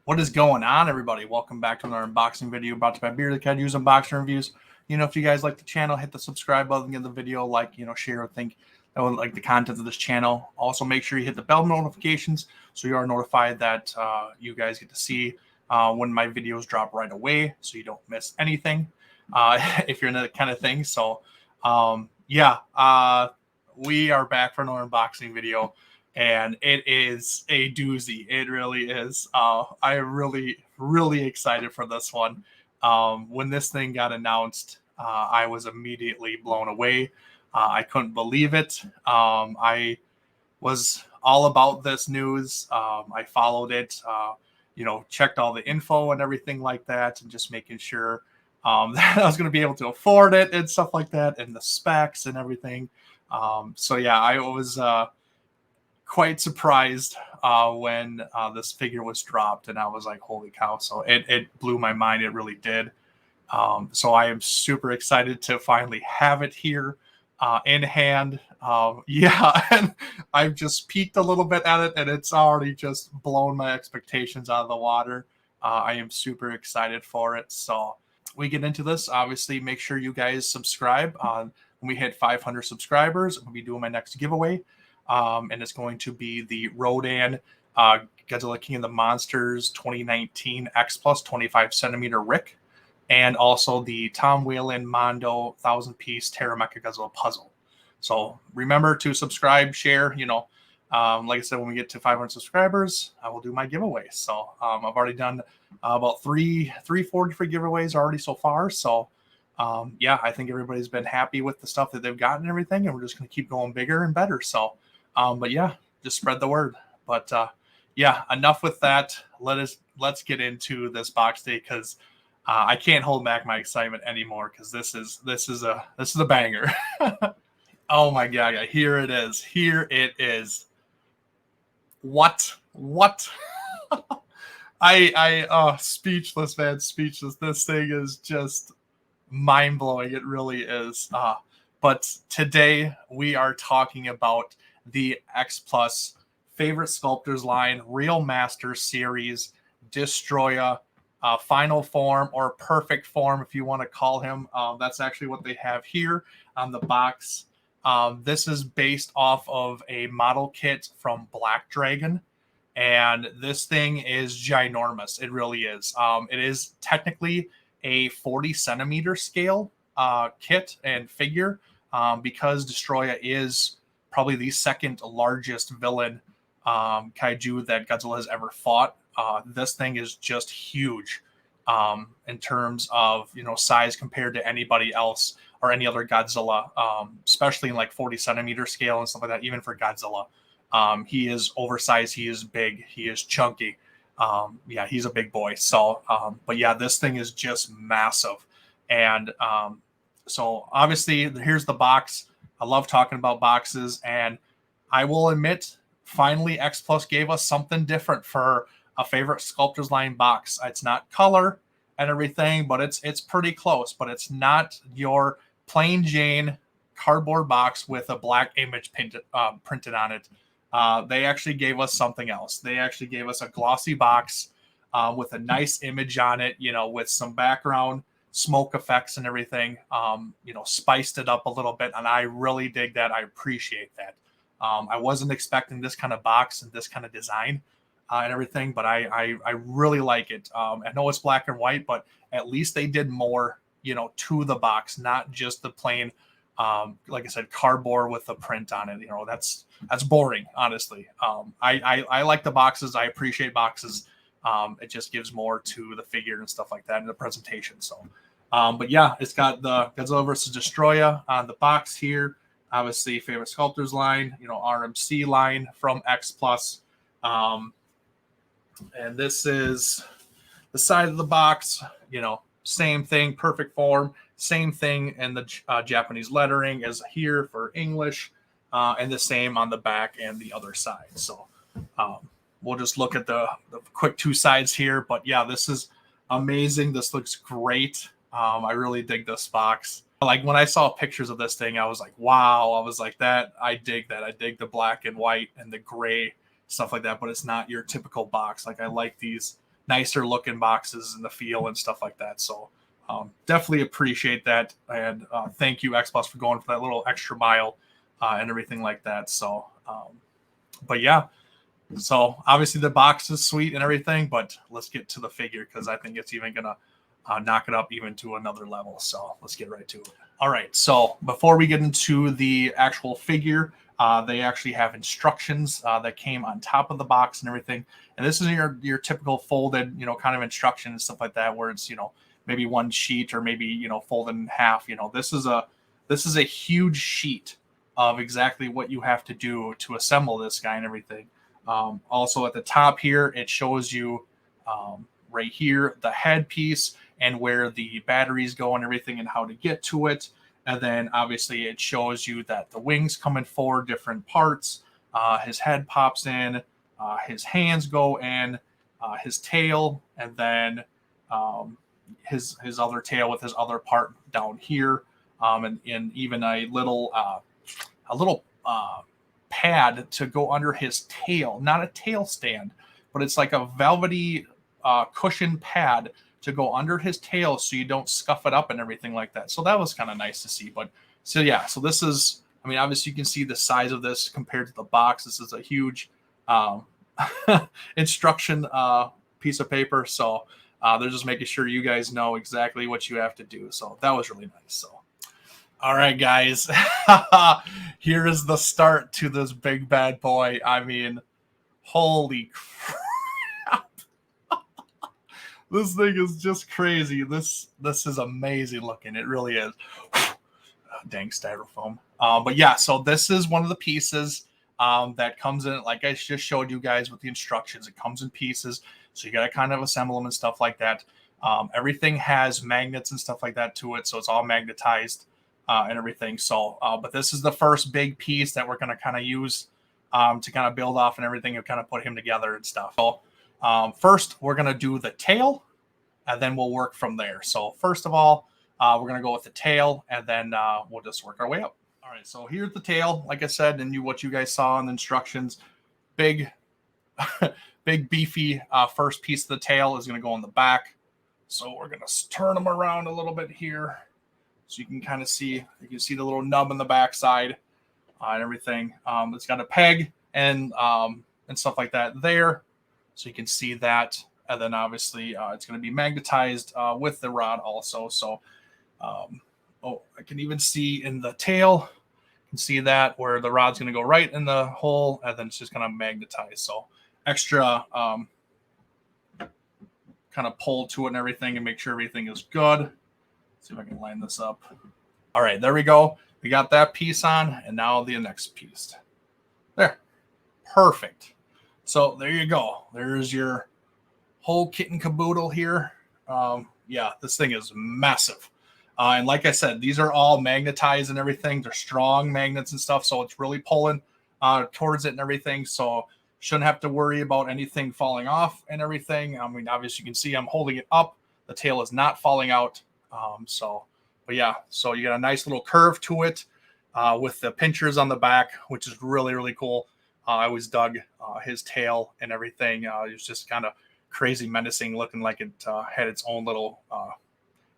What is going on, everybody? Welcome back to another unboxing video brought to you by Bearded Cat Use Unboxing Reviews. If you guys like the channel, hit the subscribe button, give the video a like, share, or think that would like the content of this channel. Also, make sure you hit the bell notifications so you are notified that you guys get to see when my videos drop right away, so you don't miss anything if you're into that kind of thing. So, we are back for another unboxing video. And it is a doozy. It really is. I'm really excited for this one. When this thing got announced, I was immediately blown away. I couldn't believe it. I was all about this news. I followed it, checked all the info and everything like that, and just making sure that I was going to be able to afford it and stuff like that, and the specs and everything. I was quite surprised when this figure was dropped, and I was like, holy cow. So it blew my mind. It really did. So I am super excited to finally have it here in hand. And I've just peeked a little bit at it, and it's already just blown my expectations out of the water. I am super excited for it. So we get into this. Obviously, make sure you guys subscribe. When we hit 500 subscribers, I'll be doing my next giveaway. And it's going to be the Rodan Godzilla King of the Monsters 2019 X Plus 25 centimeter Ric, and also the Tom Whalen Mondo 1000-piece Terra Mecha Godzilla puzzle. So remember to subscribe, share. Like I said, when we get to 500 subscribers, I will do my giveaway. So I've already done about three, 4 different giveaways already so far. So I think everybody's been happy with the stuff that they've gotten and everything, and we're just going to keep going bigger and better. So. Just spread the word. But enough with that. Let's get into this box day, because I can't hold back my excitement anymore, because this is a banger. Oh my god, here it is. Here it is. What? I speechless, man, speechless. This thing is just mind-blowing. It really is. But today we are talking about the X Plus favorite sculptors line, Real Master Series, Destroyah, Final Form, or Perfect Form, if you want to call him. That's actually what they have here on the box. This is based off of a model kit from Black Dragon, and this thing is ginormous. It really is. It is technically a 40 centimeter scale kit and figure, because Destroyah is probably the second largest villain kaiju that Godzilla has ever fought. This thing is just huge in terms of size compared to anybody else or any other Godzilla, especially in like 40 centimeter scale and stuff like that. Even for Godzilla, he is oversized, he is big, he is chunky. He's a big boy. So, this thing is just massive. And so obviously here's the box. I love talking about boxes, and I will admit, finally X Plus gave us something different for a favorite sculptors line box. It's not color and everything, but it's pretty close. But it's not your plain Jane cardboard box with a black image printed on it. They actually gave us something else. They actually gave us a glossy box with a nice image on it, with some background smoke effects and everything, spiced it up a little bit, and I really dig that. I appreciate that. I wasn't expecting this kind of box and this kind of design and everything, but I really like it. I know it's black and white, but at least they did more, to the box, not just the plain, like I said, cardboard with a print on it. That's boring, honestly. I like the boxes. I appreciate boxes. It just gives more to the figure and stuff like that in the presentation. So, it's got the Godzilla vs. Destroyah on the box here. Obviously, favorite sculptors line, RMC line from X Plus. And this is the side of the box, same thing, perfect form, same thing in the Japanese lettering as here for English, and the same on the back and the other side. So, we'll just look at the quick two sides here. But this is amazing. This looks great. I really dig this box. Like when I saw pictures of this thing, I was like, wow. I was like, I dig that. I dig the black and white and the gray, stuff like that. But it's not your typical box. Like I like these nicer looking boxes in the feel and stuff like that. So definitely appreciate that. And thank you, X Plus, for going for that little extra mile and everything like that. So, but yeah, so obviously the box is sweet and everything, but let's get to the figure because I think it's even going to knock it up even to another level. So let's get right to it. All right. So before we get into the actual figure, they actually have instructions that came on top of the box and everything. And this is your typical folded, kind of instruction and stuff like that, where it's, maybe one sheet or maybe, folded in half. This is a huge sheet of exactly what you have to do to assemble this guy and everything. Also at the top here, it shows you right here the headpiece and where the batteries go and everything and how to get to it. And then obviously it shows you that the wings come in 4 different parts. His head pops in, his hands go in, his tail, and then his other tail with his other part down here, and even a little pad to go under his tail. Not a tail stand, but it's like a velvety cushion pad to go under his tail so you don't scuff it up and everything like that. So that was kind of nice to see. But so yeah, so this is, obviously you can see the size of this compared to the box. This is a huge instruction piece of paper. So they're just making sure you guys know exactly what you have to do. So that was really nice. So, all right, guys, here is the start to this big bad boy. Holy crap. This thing is just crazy. This is amazing looking. It really is. Dang styrofoam. But yeah, so this is one of the pieces that comes in, like I just showed you guys with the instructions. It comes in pieces, so you got to kind of assemble them and stuff like that. Everything has magnets and stuff like that to it, so it's all magnetized and everything. So, but this is the first big piece that we're going to kind of use to kind of build off and everything and kind of put him together and stuff. So, first, we're going to do the tail, and then we'll work from there. So first of all, we're going to go with the tail, and then we'll just work our way up. All right, so here's the tail, like I said, and what you guys saw in the instructions. Big, big beefy first piece of the tail is going to go on the back. So we're going to turn them around a little bit here so you can kind of see. You can see the little nub in the back side and everything. It's got a peg and stuff like that there. So you can see that. And then obviously it's going to be magnetized with the rod also. So, I can even see in the tail, you can see that where the rod's going to go right in the hole, and then it's just going to magnetize. So extra kind of pull to it and everything and make sure everything is good. Let's see if I can line this up. All right, there we go. We got that piece on, and now the next piece. There. Perfect. So there you go. There's your whole kit and caboodle here. Yeah, this thing is massive. And like I said, these are all magnetized and everything. They're strong magnets and stuff, so it's really pulling towards it and everything. So shouldn't have to worry about anything falling off and everything. Obviously you can see I'm holding it up. The tail is not falling out. But yeah, so you got a nice little curve to it with the pinchers on the back, which is really, really cool. I always dug his tail and everything. It was just kind of crazy menacing, looking like it had its own little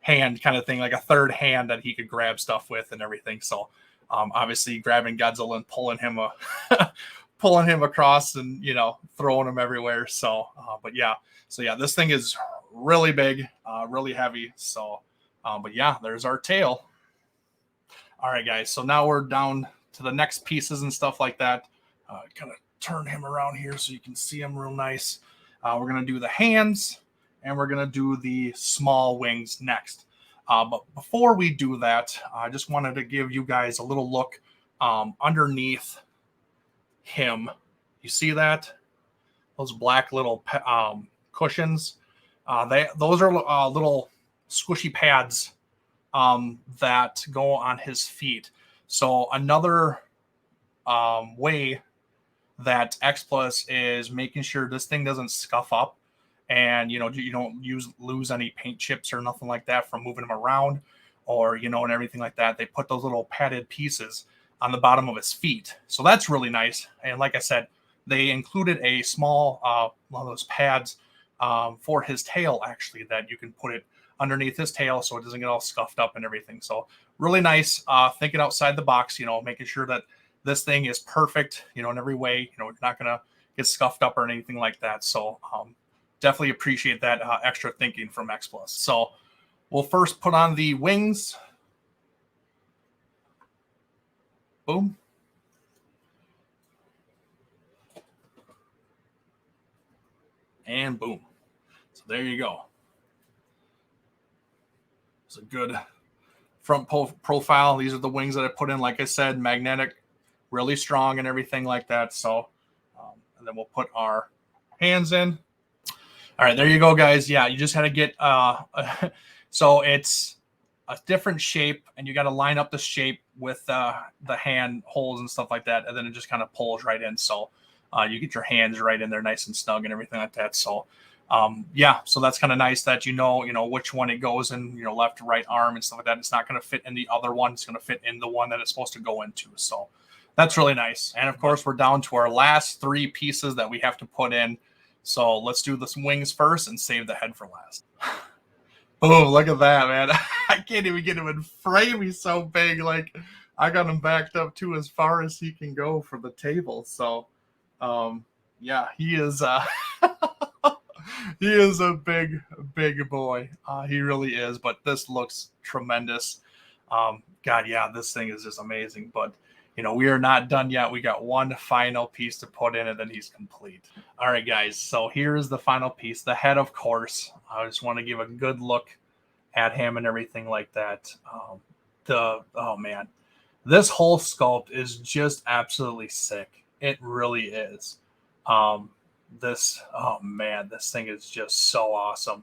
hand kind of thing, like a third hand that he could grab stuff with and everything. So obviously grabbing Godzilla and pulling him across and throwing him everywhere. So but yeah, this thing is really big, really heavy. So but yeah, there's our tail. All right, guys, so now we're down to the next pieces and stuff like that. Kind of turn him around here so you can see him real nice. We're going to do the hands, and we're going to do the small wings next. But before we do that, I just wanted to give you guys a little look underneath him. You see that? Those black little cushions? Those are little squishy pads that go on his feet. So another way that X Plus is making sure this thing doesn't scuff up and you don't lose any paint chips or nothing like that from moving them around or and everything like that. They put those little padded pieces on the bottom of his feet, so that's really nice. And like I said, they included a small one of those pads for his tail, actually, that you can put it underneath his tail so it doesn't get all scuffed up and everything. So really nice, thinking outside the box, making sure that this thing is perfect, in every way. You're not going to get scuffed up or anything like that. So definitely appreciate that extra thinking from X Plus. So we'll first put on the wings. Boom. And boom. So there you go. It's a good front profile. These are the wings that I put in. Like I said, magnetic, really strong and everything like that. So, and then we'll put our hands in. All right, there you go, guys. Yeah, you just had to get, so it's a different shape, and you got to line up the shape with the hand holes and stuff like that, and then it just kind of pulls right in. So you get your hands right in there nice and snug and everything like that. So yeah, so that's kind of nice that you know which one it goes in, left, right arm and stuff like that. It's not going to fit in the other one. It's going to fit in the one that it's supposed to go into. So that's really nice. And of course, we're down to our last 3 pieces that we have to put in. So let's do the wings first and save the head for last. Oh, look at that, man. I can't even get him in frame. He's so big. Like, I got him backed up to as far as he can go for the table. So, yeah, he is he is a big boy. He really is. But this looks tremendous. God, yeah, this thing is just amazing. But we are not done yet. We got one final piece to put in, and then he's complete. All right, guys. So here is the final piece. The head, of course. I just want to give a good look at him and everything like that. Oh, man. This whole sculpt is just absolutely sick. It really is. Oh, man. This thing is just so awesome.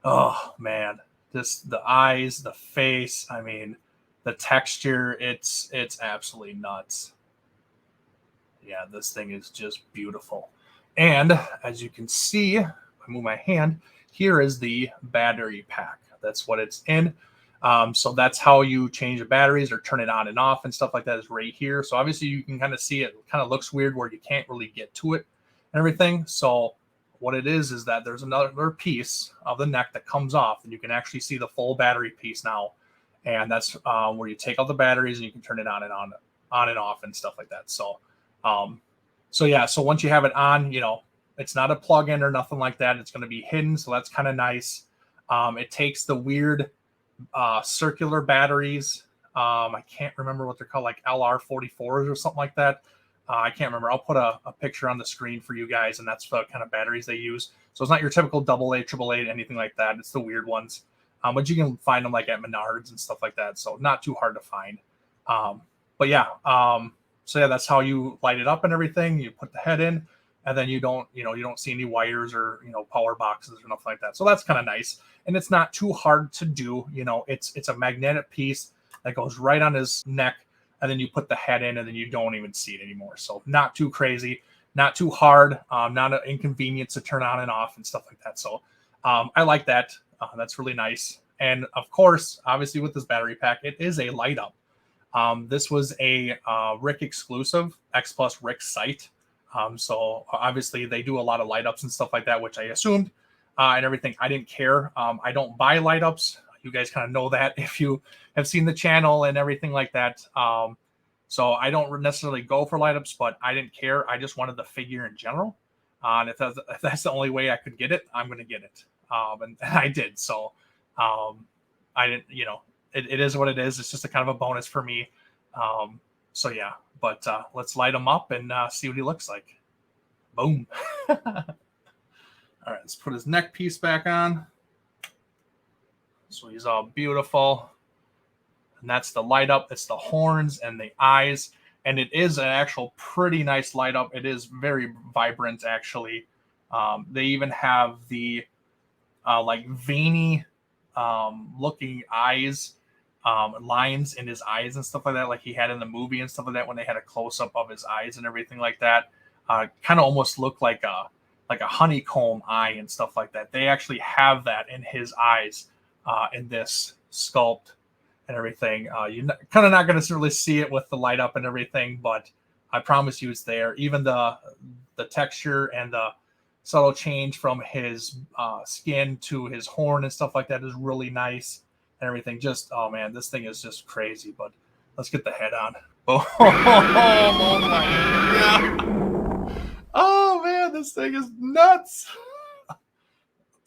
Oh, man. The eyes, the face. I mean, the texture, it's absolutely nuts. Yeah, this thing is just beautiful. And as you can see, if I move my hand, here is the battery pack. That's what it's in. So that's how you change the batteries or turn it on and off and stuff like that is right here. So obviously you can kind of see it kind of looks weird where you can't really get to it and everything. So what it is that there's another piece of the neck that comes off, and you can actually see the full battery piece now. And that's where you take out the batteries and you can turn it on and off and stuff like that. So, so yeah, so once you have it on, it's not a plug-in or nothing like that. It's going to be hidden. So that's kind of nice. It takes the weird circular batteries. I can't remember what they're called, like LR44s or something like that. I can't remember. I'll put a picture on the screen for you guys, and that's the kind of batteries they use. So it's not your typical AA, AAA, anything like that. It's the weird ones. But you can find them like at Menards and stuff like that. So not too hard to find. But yeah, so yeah, that's how you light it up and everything. You put the head in, and then you don't see any wires or, power boxes or nothing like that. So that's kind of nice. And it's not too hard to do. It's a magnetic piece that goes right on his neck, and then you put the head in, and then you don't even see it anymore. So not too crazy, not too hard, not an inconvenience to turn on and off and stuff like that. So I like that. That's really nice. And of course, obviously with this battery pack, it is a light up. This was a Ric exclusive, X Plus Ric site. So obviously they do a lot of light ups and stuff like that, which I assumed and everything. I didn't care. I don't buy light ups. You guys kind of know that if you have seen the channel and everything like that. So I don't necessarily go for light ups, but I didn't care. I just wanted the figure in general. And if that's the only way I could get it, I'm going to get it. And I did. So I didn't, it is what it is. It's just a kind of a bonus for me. So yeah, but let's light him up and see what he looks like. Boom. All right, let's put his neck piece back on. So he's all beautiful. And that's the light up. It's the horns and the eyes. And it is an actual pretty nice light up. It is very vibrant, actually. They even have the like veiny looking eyes, lines in his eyes and stuff like that, like he had in the movie and stuff like that when they had a close-up of his eyes and everything like that. Kind of almost looked like a honeycomb eye and stuff like that. They actually have that in his eyes in this sculpt and everything. You're kind of not going to really see it with the light up and everything, but I promise you it's there. Even the texture and subtle change from his skin to his horn and stuff like that is really nice and everything. Just, oh man, this thing is just crazy. But let's get the head on. Oh my god. Oh man, this thing is nuts. I'll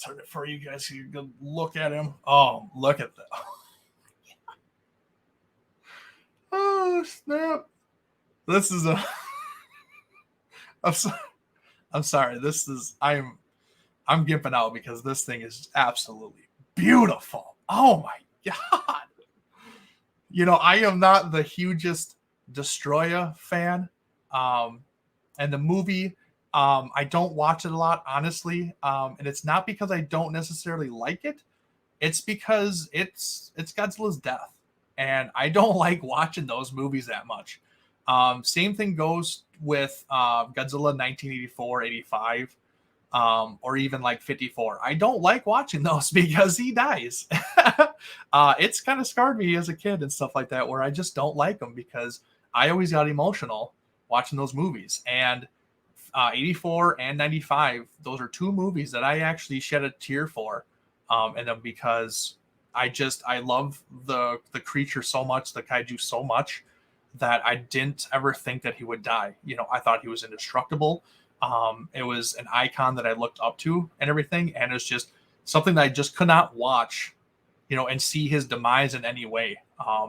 turn it for you guys so you can look at him. Oh, look at that. Oh snap. This is a I'm sorry. This is I'm gimping out because this thing is absolutely beautiful. Oh my god. You know, I am not the hugest Destroyah fan. And the movie, I don't watch it a lot, honestly. And it's not because I don't necessarily like it. It's because it's Godzilla's death. And I don't like watching those movies that much. Same thing goes with Godzilla 1984, 85, or even like 54. I don't like watching those because he dies. It's kind of scarred me as a kid and stuff like that, where I just don't like him because I always got emotional watching those movies. And 84 and 95, those are two movies that I actually shed a tear for. And then because I love the creature so much, the kaiju so much, that I didn't ever think that he would die. You know, I thought he was indestructible. It was an icon that I looked up to and everything. And it's just something that I just could not watch, you know, and see his demise in any way.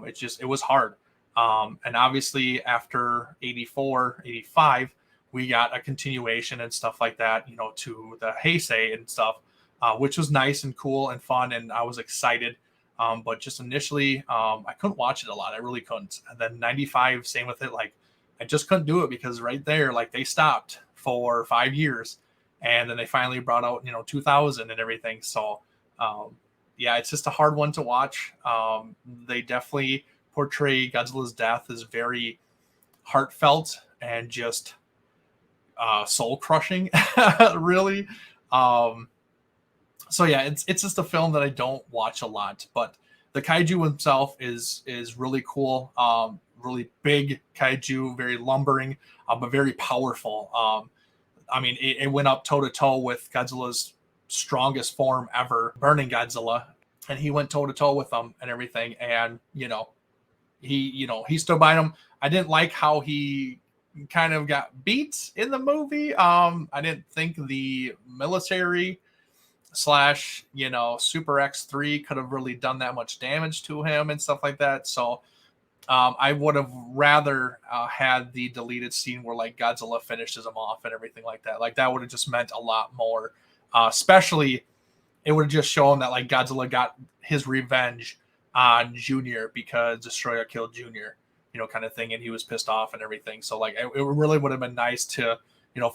It was hard. And obviously after 84, 85, we got a continuation and stuff like that, you know, to the Heisei and stuff, which was nice and cool and fun. And I was excited. But just initially, I couldn't watch it a lot. I really couldn't. And then 95, same with it. Like, I just couldn't do it because right there, like, they stopped for 5 years. And then they finally brought out, you know, 2000 and everything. So, yeah, it's just a hard one to watch. They definitely portray Godzilla's death as very heartfelt and just soul crushing, really. So yeah, it's just a film that I don't watch a lot, but the kaiju himself is really cool. Really big kaiju, very lumbering, but very powerful. I mean, it went up toe to toe with Godzilla's strongest form ever, Burning Godzilla, and he went toe to toe with them and everything. And he stood by him. I didn't like how he kind of got beat in the movie. I didn't think the military / Super X3 could have really done that much damage to him and stuff like that. So I would have rather had the deleted scene where like Godzilla finishes him off and everything like that. Like that would have just meant a lot more. Especially it would have just shown that like Godzilla got his revenge on Junior because Destroyah killed Junior, kind of thing, and he was pissed off and everything. So like it really would have been nice to,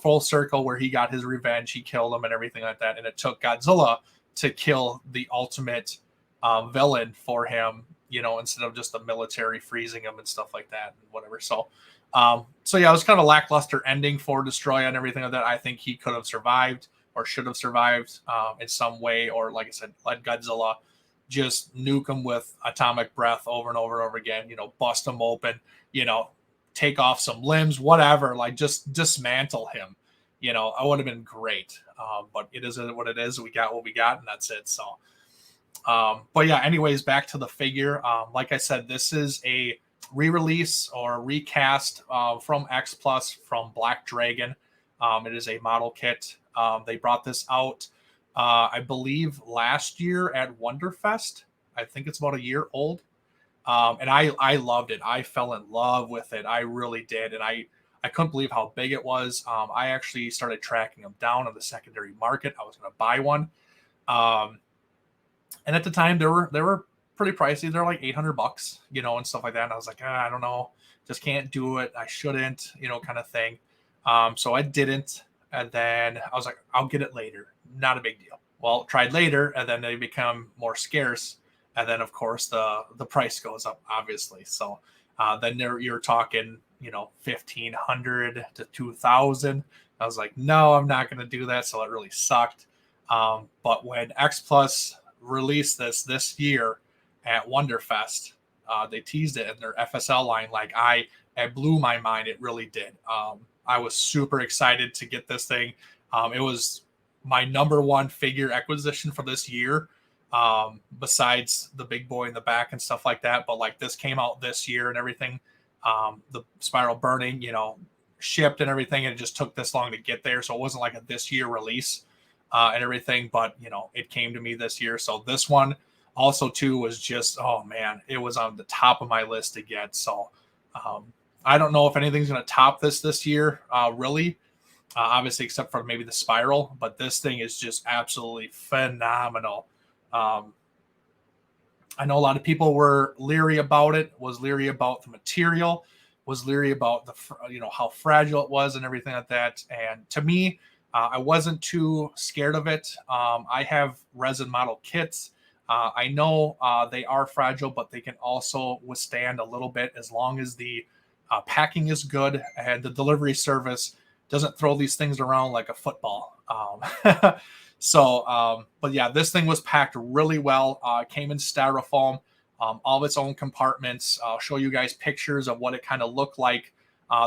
full circle where he got his revenge, he killed him and everything like that. And it took Godzilla to kill the ultimate villain for him, instead of just the military freezing him and stuff like that and whatever. So yeah, it was kind of a lackluster ending for Destroyah and everything like that. I think he could have survived or should have survived in some way, or like I said, let Godzilla just nuke him with atomic breath over and over and over again, bust him open, take off some limbs, whatever, like just dismantle him. I would have been great. But it is what it is. We got what we got, and that's it. So, but yeah, anyways, back to the figure. Like I said, this is a re-release or recast from X Plus from Black Dragon. It is a model kit. They brought this out, I believe, last year at Wonderfest. I think it's about a year old. And I loved it. I fell in love with it. I really did. And I couldn't believe how big it was. I actually started tracking them down on the secondary market. I was going to buy one. And at the time they were pretty pricey. They're like $800, and stuff like that. And I was like, I don't know, just can't do it. I shouldn't, kind of thing. So I didn't. And then I was like, I'll get it later. Not a big deal. Well, tried later, and then they become more scarce. And then, of course, the price goes up, obviously. So then you're talking, $1,500 to $2,000. I was like, no, I'm not going to do that. So it really sucked. But when X Plus released this year at Wonderfest, they teased it in their FSL line. Like it blew my mind. It really did. I was super excited to get this thing. It was my number one figure acquisition for this year, besides the big boy in the back and stuff like that. But like this came out this year and everything. The Spiral Burning, shipped and everything, and it just took this long to get there. So it wasn't like a this year release and everything, but it came to me this year. So this one also too was just, oh man, it was on the top of my list to get. So I don't know if anything's going to top this year, really. Obviously, except for maybe the Spiral, but this thing is just absolutely phenomenal. I know a lot of people were leery about it, was leery about the material, was leery about the, how fragile it was and everything like that. And to me, I wasn't too scared of it. I have resin model kits. I know they are fragile, but they can also withstand a little bit as long as the packing is good and the delivery service doesn't throw these things around like a football. But yeah, this thing was packed really well. Came in styrofoam, all of its own compartments. I'll show you guys pictures of what it kind of looked like.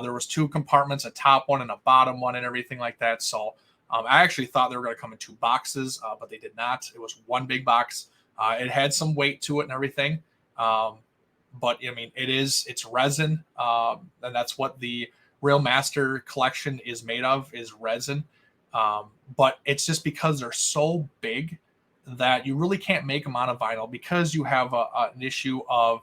There was 2 compartments, a top one and a bottom one and everything like that. So I actually thought they were going to come in 2 boxes, but they did not. It was one big box. It had some weight to it and everything. But I mean, it's resin. And that's what the Real Master collection is made of, is resin. But it's just because they're so big that you really can't make them out of vinyl, because you have an issue of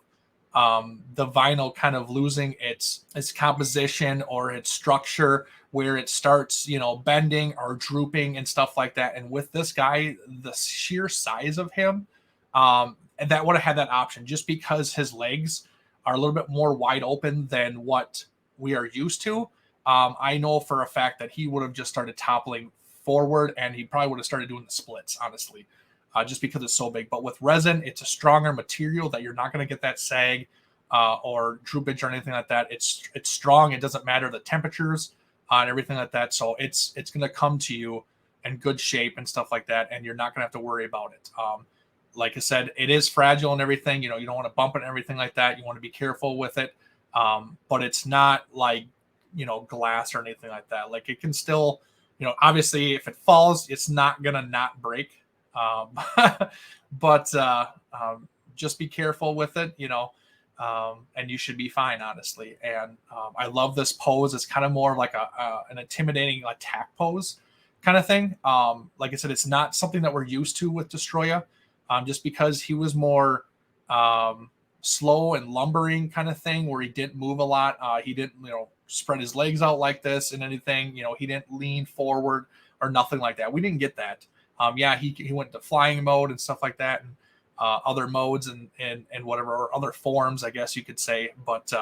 the vinyl kind of losing its composition or its structure, where it starts, bending or drooping and stuff like that. And with this guy, the sheer size of him, and that would have had that option, just because his legs are a little bit more wide open than what we are used to. I know for a fact that he would have just started toppling forward, and he probably would have started doing the splits, honestly, just because it's so big. But with resin, it's a stronger material that you're not going to get that sag or droopage or anything like that. It's strong. It doesn't matter the temperatures and everything like that. So it's going to come to you in good shape and stuff like that, and you're not going to have to worry about it. Like I said, it is fragile and everything. You don't want to bump it and everything like that. You want to be careful with it. But it's not like, glass or anything like that. Like it can still, obviously if it falls, it's not going to not break. But just be careful with it, and you should be fine, honestly. And I love this pose. It's kind of more like an intimidating attack pose kind of thing. Like I said, it's not something that we're used to with Destroyah, just because he was more slow and lumbering kind of thing, where he didn't move a lot. He didn't, spread his legs out like this and anything. He didn't lean forward or nothing like that. We didn't get that. Yeah, he went to flying mode and stuff like that, and other modes and whatever, or other forms, I guess you could say. But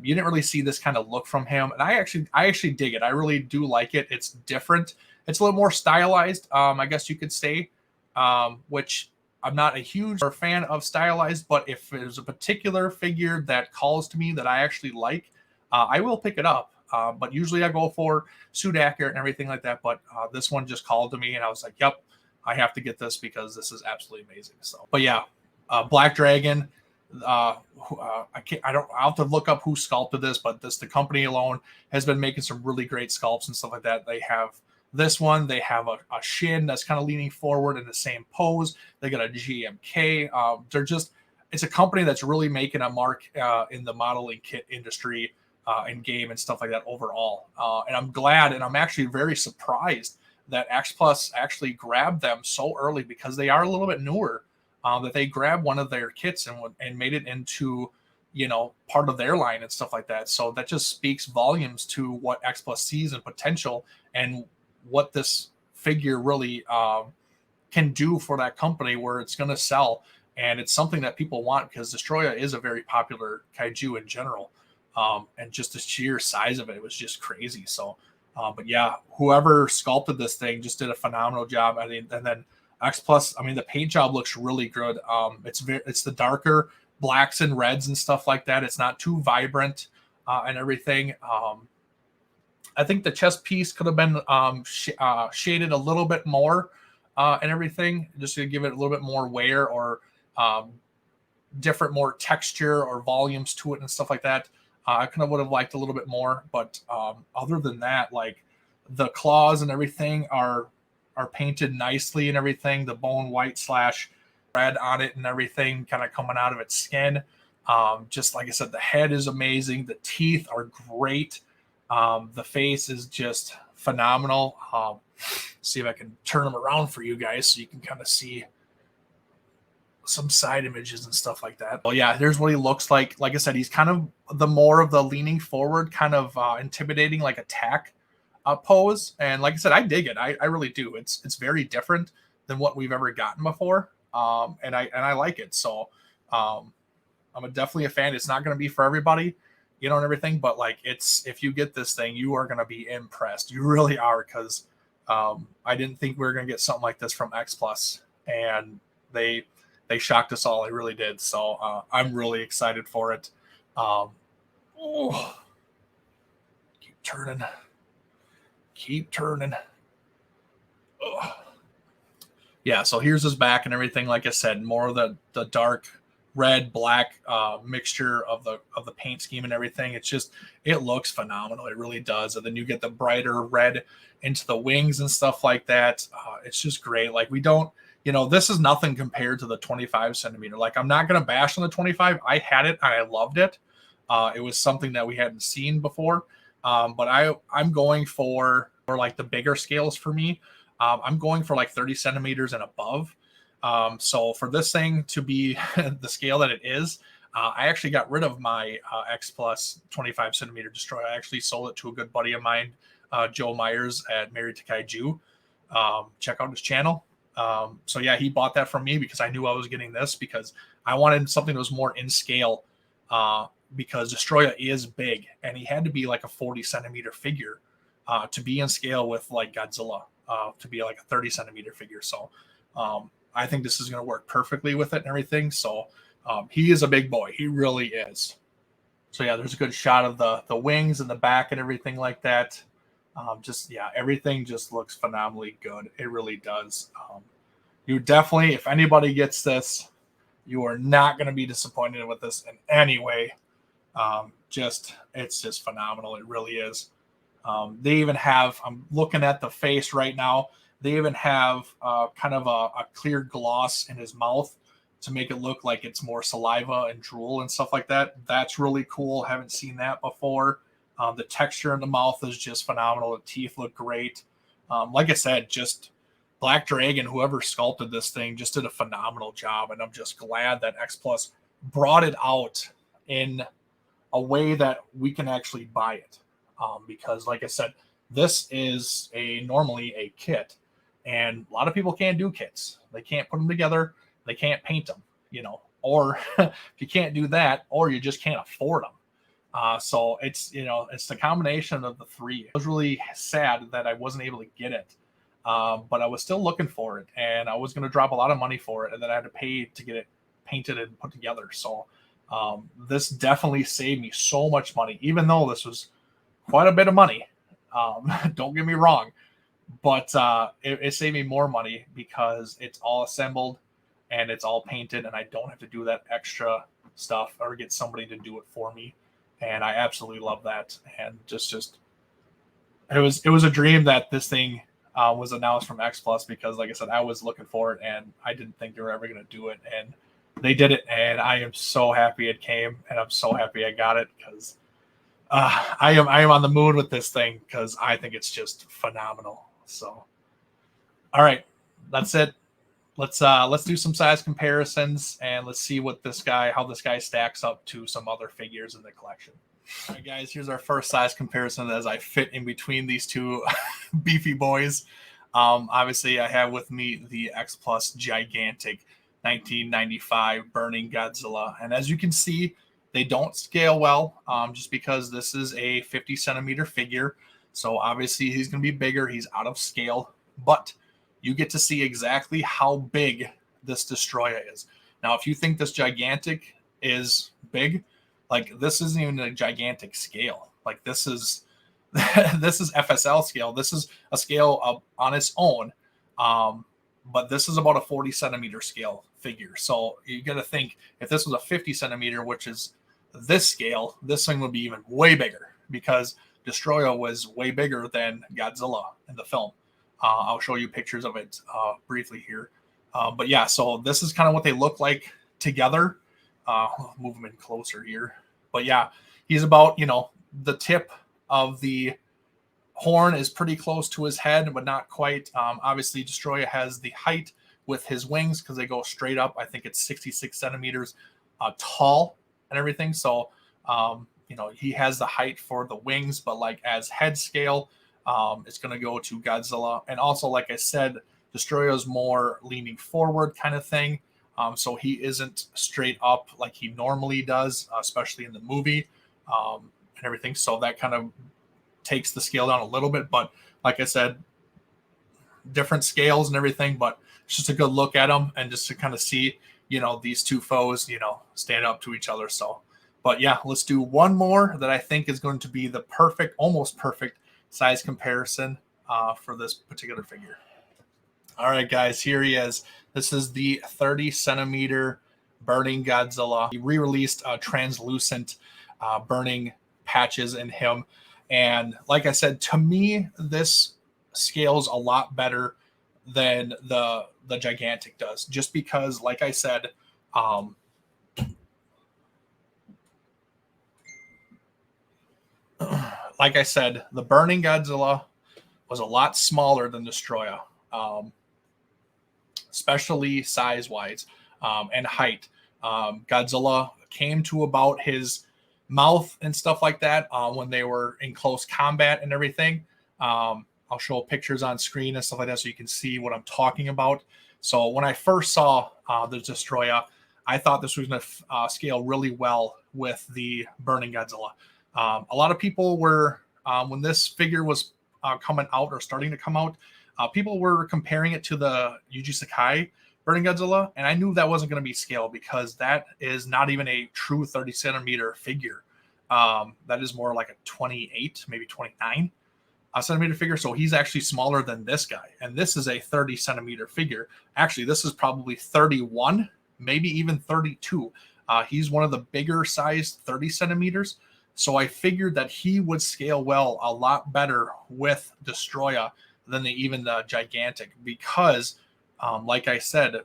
you didn't really see this kind of look from him, and I actually dig it. I really do like it. It's different. It's a little more stylized, I guess you could say, which I'm not a huge fan of stylized, but if there's a particular figure that calls to me that I actually like, I will pick it up. But usually I go for suit accurate and everything like that. But this one just called to me, and I was like, yep, I have to get this because this is absolutely amazing. So, but yeah, Black Dragon. I'll have to look up who sculpted this, but the company alone has been making some really great sculpts and stuff like that. They have this one. They have a Shin that's kind of leaning forward in the same pose. They got a GMK. It's a company that's really making a mark in the modeling kit industry and game and stuff like that overall. And I'm glad, and I'm actually very surprised that X Plus actually grabbed them so early, because they are a little bit newer, that they grabbed one of their kits and made it into, part of their line and stuff like that. So that just speaks volumes to what X Plus sees and potential, and what this figure really can do for that company, where it's going to sell. And it's something that people want, because Destroyah is a very popular kaiju in general. And just the sheer size of it was just crazy. So, but yeah, whoever sculpted this thing just did a phenomenal job. I mean, and then X Plus, I mean, the paint job looks really good. It's the darker blacks and reds and stuff like that. It's not too vibrant and everything. I think the chest piece could have been shaded a little bit more and everything, just to give it a little bit more wear or different, more texture or volumes to it and stuff like that. I kind of would have liked a little bit more, but other than that, like the claws and everything are are painted nicely and everything. The bone white / red on it and everything kind of coming out of its skin. Just like I said, the head is amazing. The teeth are great. The face is just phenomenal. See if I can turn them around for you guys so you can kind of see some side images and stuff like that. Well, yeah, here's what he looks like. Like I said, he's kind of the more of the leaning forward, kind of intimidating, like attack pose. And like I said, I dig it. I really do. It's very different than what we've ever gotten before. And I like it. So I'm definitely a fan. It's not going to be for everybody, you know, and everything, but like if you get this thing, you are going to be impressed. You really are, because I didn't think we were going to get something like this from X Plus, and they shocked us all. They really did. So I'm really excited for it. Oh, keep turning. Oh. Yeah, so here's his back and everything. Like I said, more of the dark red black mixture of the paint scheme and everything. It looks phenomenal. It really does. And then you get the brighter red into the wings and stuff like that. It's just great. Like, we don't, you know, this is nothing compared to the 25 centimeter. Like, I'm not going to bash on the 25. I had it and I loved it. It was something that we hadn't seen before. But I'm going for like the bigger scales for me. I'm going for like 30 centimeters and above. So for this thing to be the scale that it is, I actually got rid of my X Plus 25 centimeter Destroyah. I actually sold it to a good buddy of mine, Joe Myers at Married to Kaiju. Check out his channel. So yeah, he bought that from me because I knew I was getting this, because I wanted something that was more in scale, because Destroyah is big, and he had to be like a 40 centimeter figure to be in scale with like Godzilla, to be like a 30 centimeter figure. So I think this is going to work perfectly with it and everything. So he is a big boy. He really is. So yeah, there's a good shot of the wings and the back and everything like that. Yeah, everything just looks phenomenally good. It really does. You definitely, if anybody gets this, you are not going to be disappointed with this in any way. It's just phenomenal. It really is. They even have, I'm looking at the face right now, they even have kind of a clear gloss in his mouth to make it look like it's more saliva and drool and stuff like that. That's really cool. Haven't seen that before. The texture in the mouth is just phenomenal. The teeth look great. Like I said, just Black Dragon, whoever sculpted this thing, just did a phenomenal job. And I'm just glad that X Plus brought it out in a way that we can actually buy it. Because like I said, this is normally a kit, and a lot of people can't do kits. They can't put them together. They can't paint them, you know, or if you can't do that, or you just can't afford them. So it's, you know, it's the combination of the three. I was really sad that I wasn't able to get it. But I was still looking for it, and I was going to drop a lot of money for it, and then I had to pay to get it painted and put together. So this definitely saved me so much money, even though this was quite a bit of money. Don't get me wrong, but it saved me more money because it's all assembled and it's all painted, and I don't have to do that extra stuff or get somebody to do it for me. And I absolutely love that. And just it was a dream that this thing was announced from X Plus, because like I said, I was looking for it and I didn't think they were ever going to do it, and they did it, and I am so happy it came, and I'm so happy I got it, because I am on the moon with this thing, because I think it's just phenomenal. So, all right, that's it. Let's do some size comparisons, and let's see how this guy stacks up to some other figures in the collection. All right, guys, here's our first size comparison as I fit in between these two beefy boys. Obviously, I have with me the X Plus gigantic 1995 Burning Godzilla, and as you can see, they don't scale well, just because this is a 50 centimeter figure. So obviously he's going to be bigger. He's out of scale, but you get to see exactly how big this Destroyah is. Now, if you think this gigantic is big, like, this isn't even a gigantic scale. Like, this is this is FSL scale. This is a scale on its own. But this is about a 40 centimeter scale figure. So you got to think, if this was a 50 centimeter, which is this scale, this thing would be even way bigger, because Destroyah was way bigger than Godzilla in the film. I'll show you pictures of it briefly here. But yeah, so this is kind of what they look like together. Move them in closer here. But yeah, he's about, the tip of the horn is pretty close to his head, but not quite. Obviously, Destroyah has the height with his wings because they go straight up. I think it's 66 centimeters tall and everything. So, he has the height for the wings, but like as head scale, it's going to go to Godzilla. And also, like I said, Destroyah is more leaning forward kind of thing. So he isn't straight up like he normally does, especially in the movie and everything. So that kind of takes the scale down a little bit. But like I said, different scales and everything. But it's just a good look at them and just to kind of see, these two foes, stand up to each other. So, but yeah, let's do one more that I think is going to be the perfect, almost perfect size comparison for this particular figure. All right, guys, here he is. This is the 30 centimeter burning Godzilla. He re-released translucent burning patches in him. And like I said, to me, this scales a lot better than the gigantic does, just because, like I said, the burning Godzilla was a lot smaller than Destroyah, especially size-wise and height. Godzilla came to about his mouth and stuff like that when they were in close combat and everything. I'll show pictures on screen and stuff like that so you can see what I'm talking about. So when I first saw the Destroyah, I thought this was going to scale really well with the burning Godzilla. A lot of people were, when this figure was coming out or starting to come out, people were comparing it to the Yuji Sakai burning Godzilla, and I knew that wasn't going to be scaled because that is not even a true 30 centimeter figure. That is more like a 28, maybe 29 centimeter figure. So he's actually smaller than this guy, and this is a 30 centimeter figure. Actually, this is probably 31, maybe even 32. He's one of the bigger sized 30 centimeters. So I figured that he would scale well a lot better with Destroyah than even the gigantic because, like I said,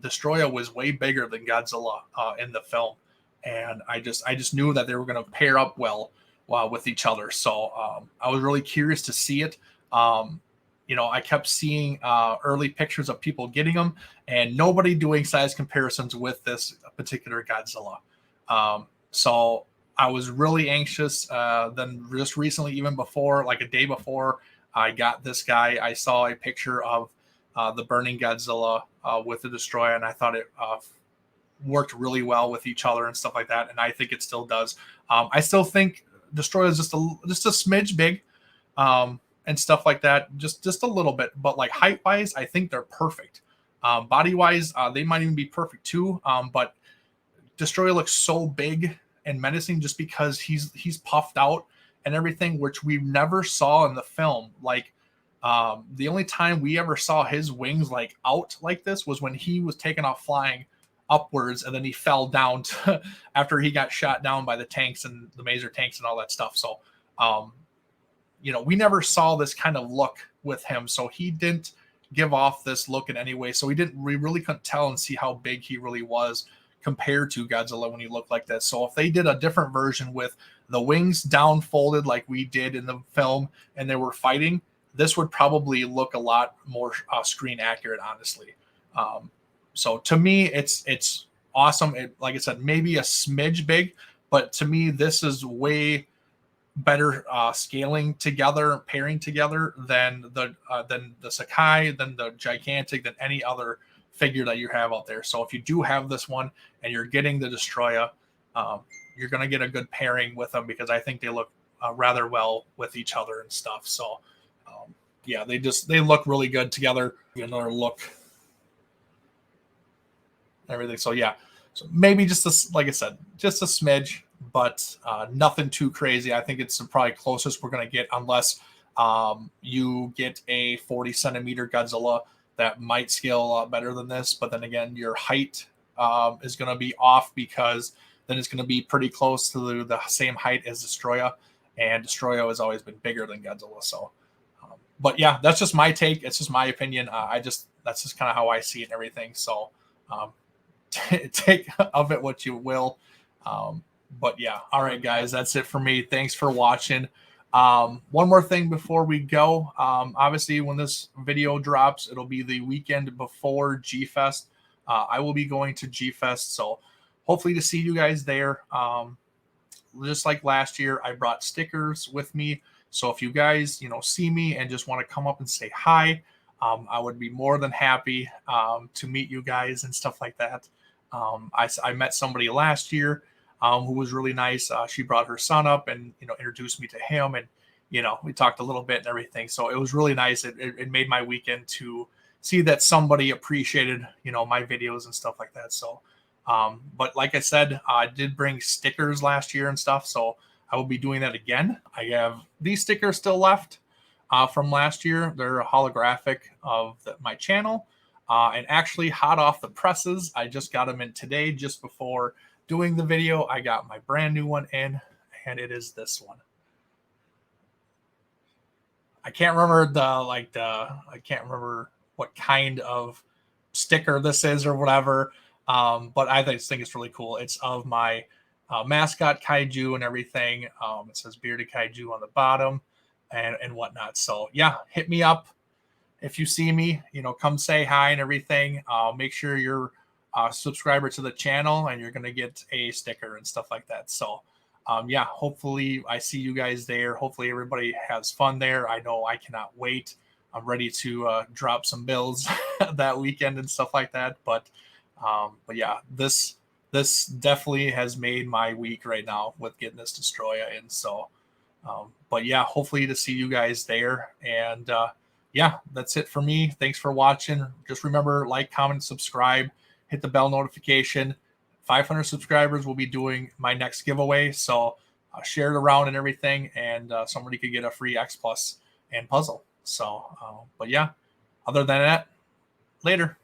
Destroyah was way bigger than Godzilla in the film, and I just knew that they were going to pair up well with each other. So I was really curious to see it. I kept seeing early pictures of people getting them, and nobody doing size comparisons with this particular Godzilla. So I was really anxious. Then just recently, even before, like a day before I got this guy, I saw a picture of the burning Godzilla with the Destroyah, and I thought it worked really well with each other and stuff like that. And I think it still does. I still think Destroyah is just a smidge big and stuff like that, just a little bit. But like height wise, I think they're perfect. Body wise, they might even be perfect too. But Destroyah looks so big and menacing just because he's puffed out and everything, which we never saw in the film. Like the only time we ever saw his wings like out like this was when he was taken off flying upwards, and then he fell down after he got shot down by the tanks and the Maser tanks and all that stuff. So we never saw this kind of look with him, so he didn't give off this look in any way. So we really couldn't tell and see how big he really was compared to Godzilla when he looked like this. So if they did a different version with the wings down folded like we did in the film and they were fighting, this would probably look a lot more screen accurate, honestly. So to me, it's awesome. Like I said, maybe a smidge big, but to me, this is way better scaling together, pairing together than the Sakai, than the gigantic, than any other figure that you have out there. So if you do have this one and you're getting the Destroyah, you're going to get a good pairing with them because I think they look rather well with each other and stuff. So yeah, they look really good together. Another look, everything. So yeah, so maybe like I said, just a smidge, but nothing too crazy. I think it's the probably closest we're going to get, unless you get a 40 centimeter Godzilla that might scale a lot better than this. But then again, your height is going to be off, because then it's going to be pretty close to the same height as Destroyah, and Destroyah has always been bigger than Godzilla. So But yeah, that's just my take. It's just my opinion. That's just kind of how I see it and everything. So um, take of it what you will. But yeah, all right, guys, that's it for me. Thanks for watching. One more thing before we go. Obviously, when this video drops, it'll be the weekend before G Fest. I will be going to G Fest, so hopefully to see you guys there. Just like last year, I brought stickers with me. So if you guys, see me and just want to come up and say hi, I would be more than happy to meet you guys and stuff like that. I met somebody last year who was really nice. She brought her son up and introduced me to him, and we talked a little bit and everything. So it was really nice. It made my weekend to see that somebody appreciated my videos and stuff like that. So but like I said, I did bring stickers last year and stuff, so I will be doing that again. I have these stickers still left from last year. They're holographic of my channel, and actually hot off the presses. I just got them in today, just before doing the video. I got my brand new one in, and it is this one. I can't remember I can't remember what kind of sticker this is or whatever. But I just think it's really cool. It's of my mascot kaiju and everything. It says bearded kaiju on the bottom and whatnot. So yeah, hit me up if you see me. Come say hi and everything. Make sure you're a subscriber to the channel, and you're gonna get a sticker and stuff like that. So yeah, hopefully I see you guys there. Hopefully everybody has fun there. I know I cannot wait. I'm ready to drop some bills that weekend and stuff like that. But yeah, this definitely has made my week right now with getting this Destroyah in. So, but yeah, hopefully to see you guys there. And yeah, that's it for me. Thanks for watching. Just remember, like, comment, subscribe, hit the bell notification. 500 subscribers, will be doing my next giveaway. So share it around and everything, and somebody could get a free X Plus and puzzle. So, but yeah, other than that, later.